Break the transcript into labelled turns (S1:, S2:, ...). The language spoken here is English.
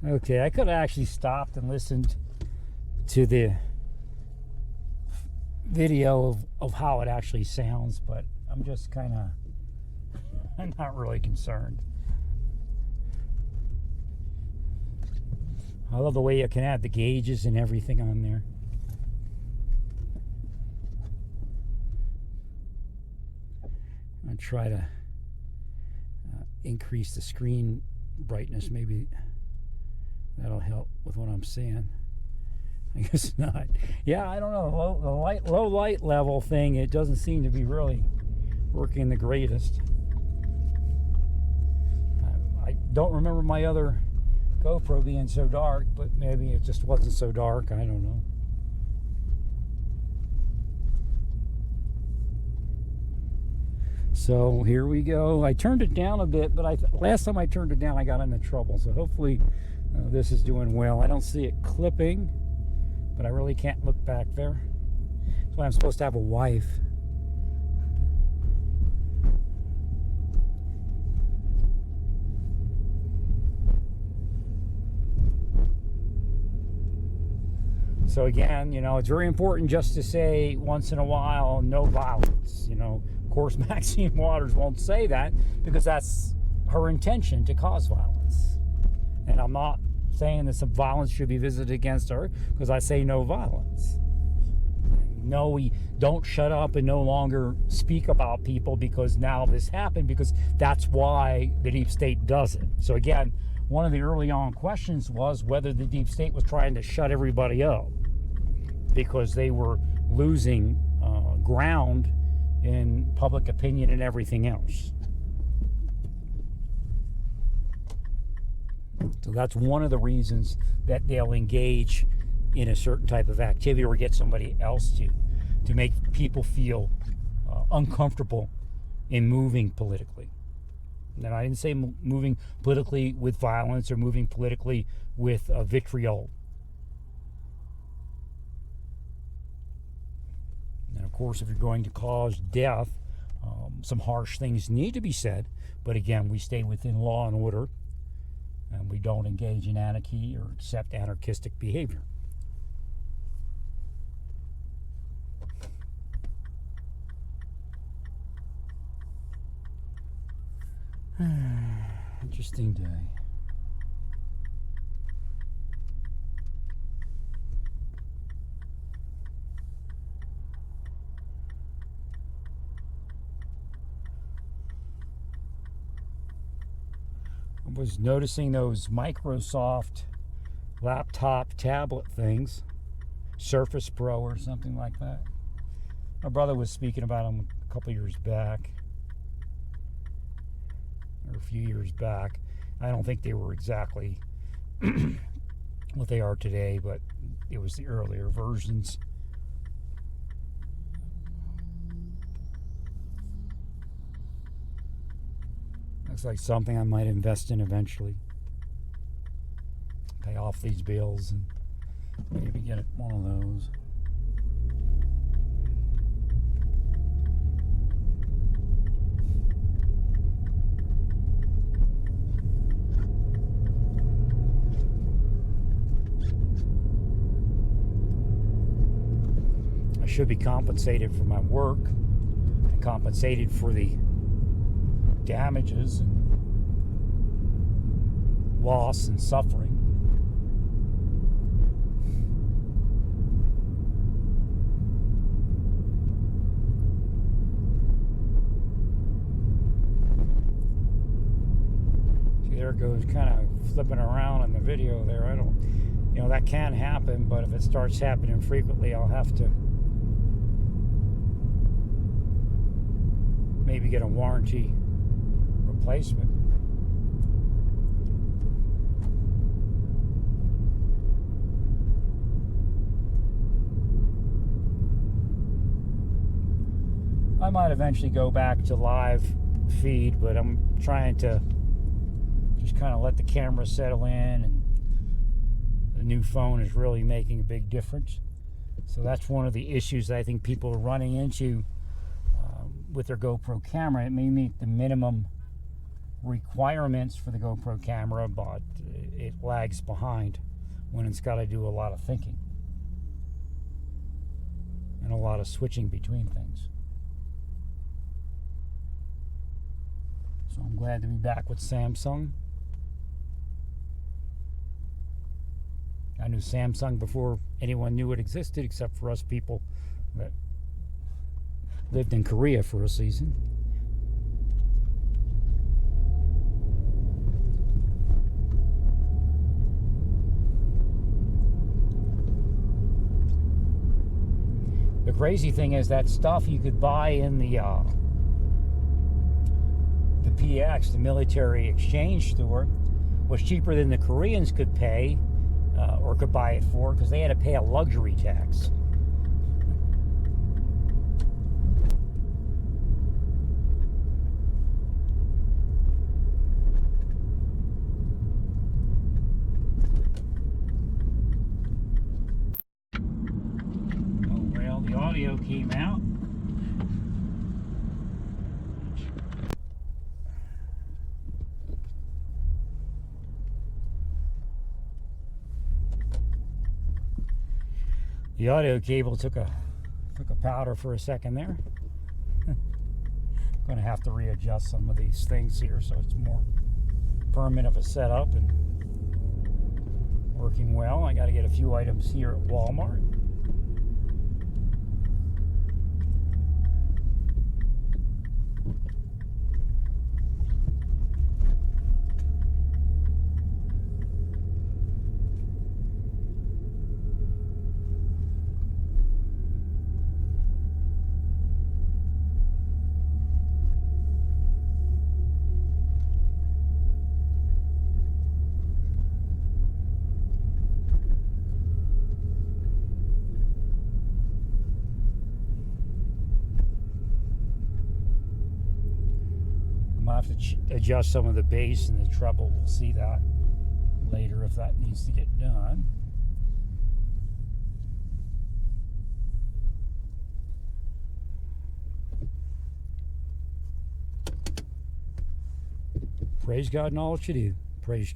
S1: Okay, I could have actually stopped and listened to the video of how it actually sounds, but I'm just kind of I'm not really concerned. I love the way you can add the gauges and everything on there. I'll try to increase the screen brightness. Maybe that'll help with what I'm saying. I guess not. Yeah, I don't know. The low light level thing, it doesn't seem to be really working the greatest. I don't remember my other GoPro being so dark, but maybe it just wasn't so dark. I don't know. So here we go. I turned it down a bit, but last time I turned it down, I got into trouble. So hopefully this is doing well. I don't see it clipping, but I really can't look back there. That's why I'm supposed to have a wife. So again, you know, it's very important just to say once in a while, no violence. You know, of course, Maxine Waters won't say that because that's her intention, to cause violence. And I'm not saying that some violence should be visited against her, because I say no violence. No, we don't shut up and no longer speak about people because now this happened, because that's why the deep state does it. So again, one of the early on questions was whether the deep state was trying to shut everybody up because they were losing ground in public opinion and everything else. So that's one of the reasons that they'll engage in a certain type of activity or get somebody else to make people feel uncomfortable in moving politically. And I didn't say moving politically with violence or moving politically with vitriol. And of course, if you're going to cause death, some harsh things need to be said. But again, we stay within law and order, and we don't engage in anarchy or accept anarchistic behavior. Interesting day. I was noticing those Microsoft laptop tablet things, Surface Pro or something like that. My brother was speaking about them a couple years back, or a few years back. I don't think they were exactly what they are today, but it was the earlier versions. Looks like something I might invest in eventually. Pay off these bills and maybe get one of those. I should be compensated for my work and compensated for the damages and loss and suffering. See, there it goes, kind of flipping around in the video there. I don't, you know, that can happen, but if it starts happening frequently, I'll have to maybe get a warranty replacement. I might eventually go back to live feed, but I'm trying to just kind of let the camera settle in, and the new phone is really making a big difference. So that's one of the issues that I think people are running into with their GoPro camera. It may meet the minimum requirements for the GoPro camera, but it lags behind when it's got to do a lot of thinking and a lot of switching between things. So I'm glad to be back with Samsung. I knew Samsung before anyone knew it existed, except for us people that lived in Korea for a season. The crazy thing is that stuff you could buy in the PX, the military exchange store, was cheaper than the Koreans could pay or could buy it for, because they had to pay a luxury tax. Oh well, the audio came out. The audio cable took a powder for a second there. Going to have to readjust some of these things here so it's more permanent of a setup and working well. I got to get a few items here at Walmart. I'll have to adjust some of the bass and the treble. We'll see that later if that needs to get done. Praise God in all that you do. Praise God.